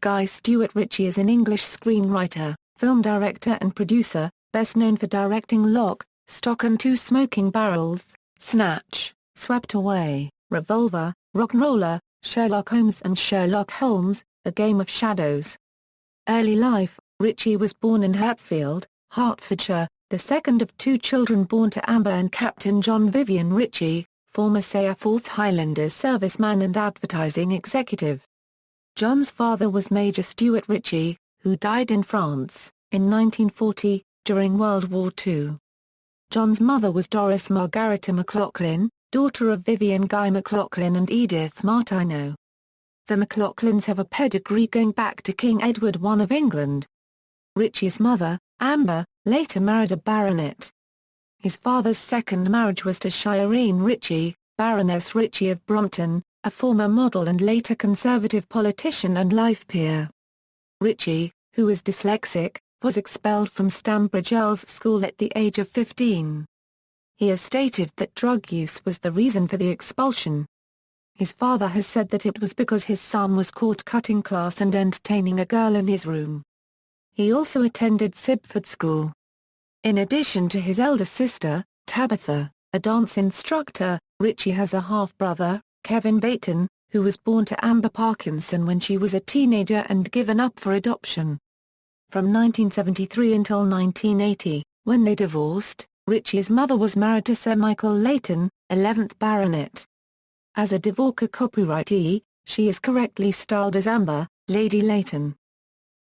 Guy. Stuart Ritchie is an English screenwriter, film director and producer, best known for directing Lock, Stock and Two Smoking Barrels, Snatch, Swept Away, Revolver, RocknRolla, Sherlock Holmes and Sherlock Holmes, A Game of Shadows. Early life. Ritchie was born in Hatfield, Hertfordshire, the second of two children born to Amber and Captain John Vivian Ritchie, former SAA 4th Highlanders serviceman and advertising executive. John's father was Major Stuart Ritchie, who died in France, in 1940, during World War II. John's mother was Doris Margarita McLaughlin, daughter of Vivian Guy McLaughlin and Edith Martineau. The McLaughlins have a pedigree going back to King Edward I of England. Ritchie's mother, Amber, later married a baronet. His father's second marriage was to Shireen Ritchie, Baroness Ritchie of Brompton, a former model and later Conservative politician and life peer. Ritchie, who was dyslexic, was expelled from Stambridge Earls School at the age of 15. He has stated that drug use was the reason for the expulsion. His father has said that it was because his son was caught cutting class and entertaining a girl in his room. He also attended Sibford School. In addition to his elder sister, Tabitha, a dance instructor, Ritchie has a half-brother, Kevin Baton, who was born to Amber Parkinson when she was a teenager and given up for adoption. From 1973 until 1980, when they divorced, Ritchie's mother was married to Sir Michael Leighton, 11th Baronet. As a Dvorka copyrightee, she is correctly styled as Amber, Lady Leighton.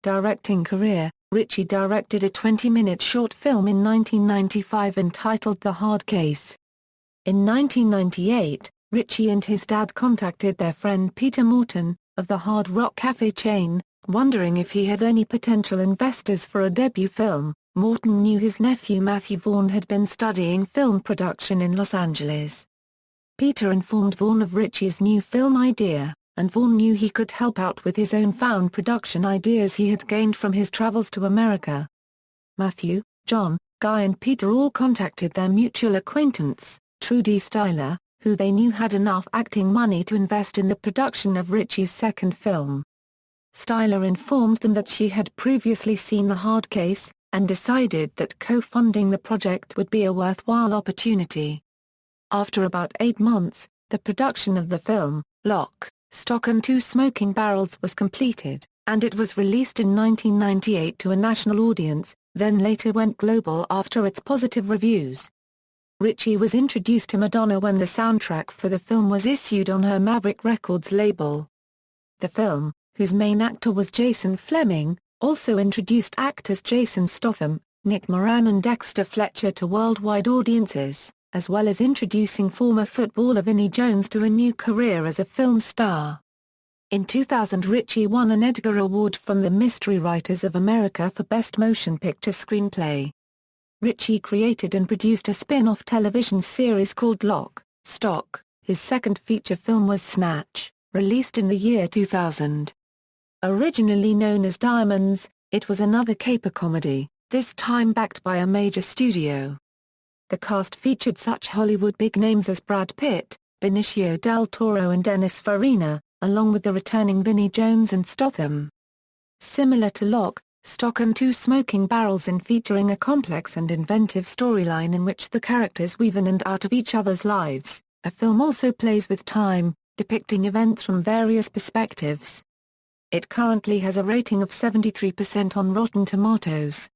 Directing career. Ritchie directed a 20-minute short film in 1995 entitled The Hard Case. In 1998, Ritchie and his dad contacted their friend Peter Morton, of the Hard Rock Cafe chain, wondering if he had any potential investors for a debut film. Morton knew his nephew Matthew Vaughn had been studying film production in Los Angeles. Peter informed Vaughn of Ritchie's new film idea, and Vaughn knew he could help out with his own found production ideas he had gained from his travels to America. Matthew, John, Guy and Peter all contacted their mutual acquaintance, Trudy Styler, who they knew had enough acting money to invest in the production of Ritchie's second film. Styler informed them that she had previously seen The Hard Case, and decided that co-funding the project would be a worthwhile opportunity. After about 8 months, the production of the film, Lock, Stock and Two Smoking Barrels was completed, and it was released in 1998 to a national audience, then later went global after its positive reviews. Ritchie was introduced to Madonna when the soundtrack for the film was issued on her Maverick Records label. The film, whose main actor was Jason Fleming, also introduced actors Jason Statham, Nick Moran and Dexter Fletcher to worldwide audiences, as well as introducing former footballer Vinnie Jones to a new career as a film star. In 2000 Ritchie won an Edgar Award from the Mystery Writers of America for Best Motion Picture Screenplay. Ritchie created and produced a spin-off television series called Lock, Stock. His second feature film was Snatch, released in the year 2000. Originally known as Diamonds, it was another caper comedy, this time backed by a major studio. The cast featured such Hollywood big names as Brad Pitt, Benicio del Toro and Dennis Farina, along with the returning Vinnie Jones and Statham. Similar to Lock, Stock and Two Smoking Barrels in featuring a complex and inventive storyline in which the characters weave in and out of each other's lives, a film also plays with time, depicting events from various perspectives. It currently has a rating of 73% on Rotten Tomatoes.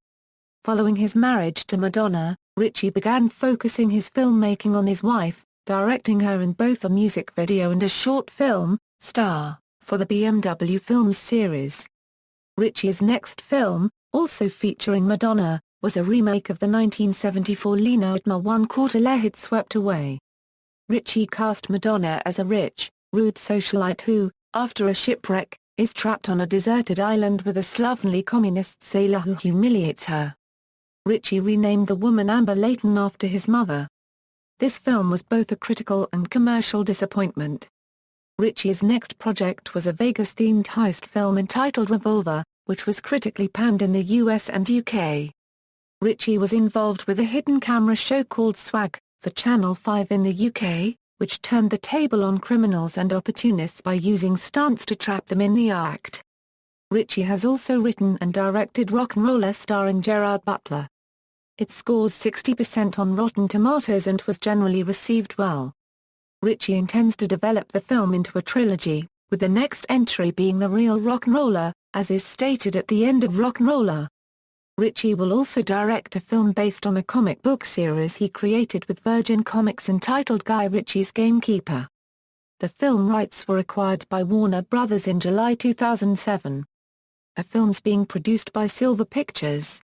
Following his marriage to Madonna, Ritchie began focusing his filmmaking on his wife, directing her in both a music video and a short film, Star, for the BMW Films series. Ritchie's next film, also featuring Madonna, was a remake of the 1974 Lena Udmer one-quarter hit Swept Away. Ritchie cast Madonna as a rich, rude socialite who, after a shipwreck, is trapped on a deserted island with a slovenly communist sailor who humiliates her. Ritchie renamed the woman Amber Leighton after his mother. This film was both a critical and commercial disappointment. Ritchie's next project was a Vegas-themed heist film entitled Revolver, which was critically panned in the US and UK. Ritchie was involved with a hidden camera show called Swag, for Channel 5 in the UK, which turned the table on criminals and opportunists by using stunts to trap them in the act. Ritchie has also written and directed RocknRolla starring Gerard Butler. It scores 60% on Rotten Tomatoes and was generally received well. Ritchie intends to develop the film into a trilogy, with the next entry being the real RocknRolla, as is stated at the end of RocknRolla. Ritchie will also direct a film based on a comic book series he created with Virgin Comics entitled Guy Ritchie's Gamekeeper. The film rights were acquired by Warner Brothers in July 2007. A film's being produced by Silver Pictures.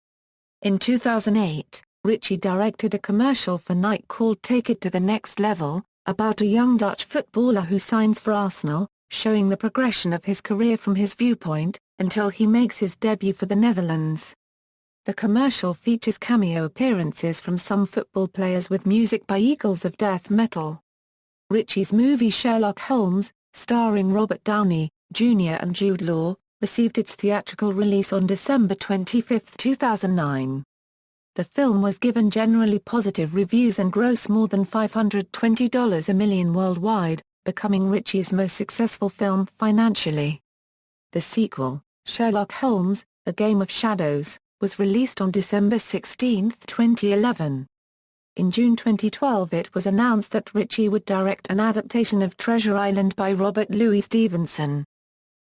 In 2008, Ritchie directed a commercial for Nike called Take It to the Next Level, about a young Dutch footballer who signs for Arsenal, showing the progression of his career from his viewpoint, until he makes his debut for the Netherlands. The commercial features cameo appearances from some football players with music by Eagles of Death Metal. Ritchie's movie Sherlock Holmes, starring Robert Downey, Jr. and Jude Law, received its theatrical release on December 25, 2009. The film was given generally positive reviews and grossed more than $520 million worldwide, becoming Ritchie's most successful film financially. The sequel, Sherlock Holmes, A Game of Shadows, was released on December 16, 2011. In June 2012 it was announced that Ritchie would direct an adaptation of Treasure Island by Robert Louis Stevenson.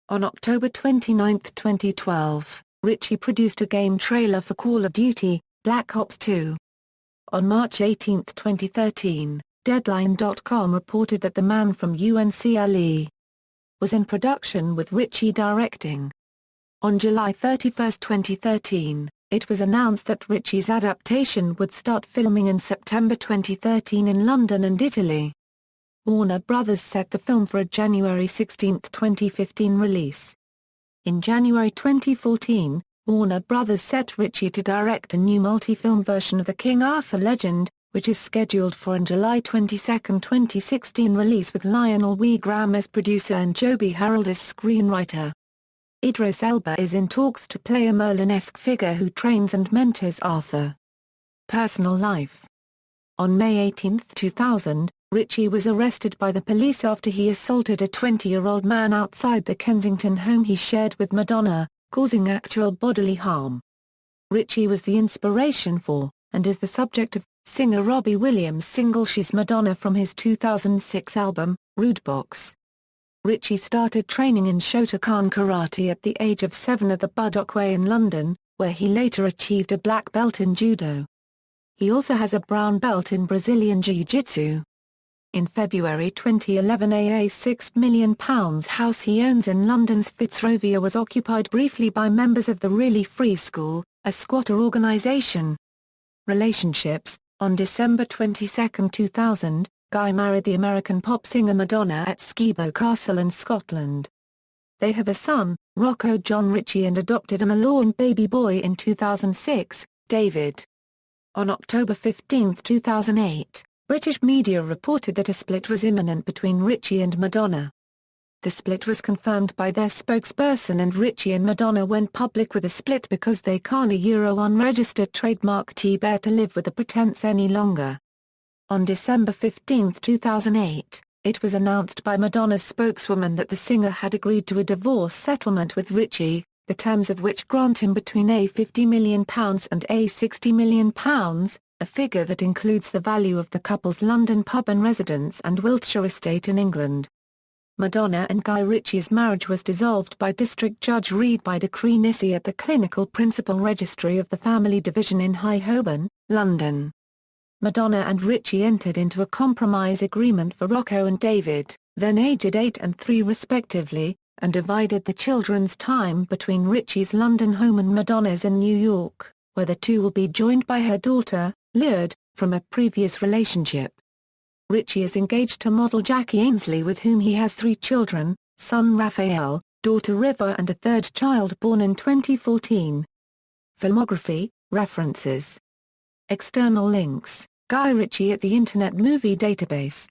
On October 29, 2012, Ritchie produced a game trailer for Call of Duty: Black Ops 2. On March 18, 2013, Deadline.com reported that The Man from UNCLE was in production with Ritchie directing. On July 31, 2013, it was announced that Ritchie's adaptation would start filming in September 2013 in London and Italy. Warner Brothers set the film for a January 16, 2015 release. In January 2014, Warner Brothers set Ritchie to direct a new multi-film version of the King Arthur legend, which is scheduled for an July 22, 2016 release with Lionel W. Graham as producer and Joby Harold as screenwriter. Idris Elba is in talks to play a Merlin-esque figure who trains and mentors Arthur. Personal life. On May 18, 2000, Ritchie was arrested by the police after he assaulted a 20-year-old man outside the Kensington home he shared with Madonna, causing actual bodily harm. Ritchie was the inspiration for, and is the subject of, singer Robbie Williams' single She's Madonna from his 2006 album, Rude Box. Ritchie started training in Shotokan karate at the age of 7 at the Budok Way in London, where he later achieved a black belt in judo. He also has a brown belt in Brazilian Jiu-Jitsu. In February 2011 a £6 million house he owns in London's Fitzrovia was occupied briefly by members of the Really Free School, a squatter organisation. Relationships. On December 22, 2000, Guy married the American pop singer Madonna at Skibo Castle in Scotland. They have a son, Rocco John Ritchie, and adopted a Malone baby boy in 2006, David. On October 15, 2008, British media reported that a split was imminent between Ritchie and Madonna. The split was confirmed by their spokesperson, and Ritchie and Madonna went public with a split because they can't unregistered trademark T-Bear to live with the pretense any longer. On December 15, 2008, it was announced by Madonna's spokeswoman that the singer had agreed to a divorce settlement with Ritchie, the terms of which grant him between £50 million and £60 million, a figure that includes the value of the couple's London pub and residence and Wiltshire estate in England. Madonna and Guy Ritchie's marriage was dissolved by District Judge Reed by decree nisi at the Clinical Principal Registry of the Family Division in High Holborn, London. Madonna and Ritchie entered into a compromise agreement for Rocco and David, then aged 8 and 3 respectively, and divided the children's time between Ritchie's London home and Madonna's in New York, where the two will be joined by her daughter, Lourdes, from a previous relationship. Ritchie is engaged to model Jackie Ainsley, with whom he has 3 children, son Raphael, daughter River, and a third child born in 2014. Filmography, references. External links: Guy Ritchie at the Internet Movie Database.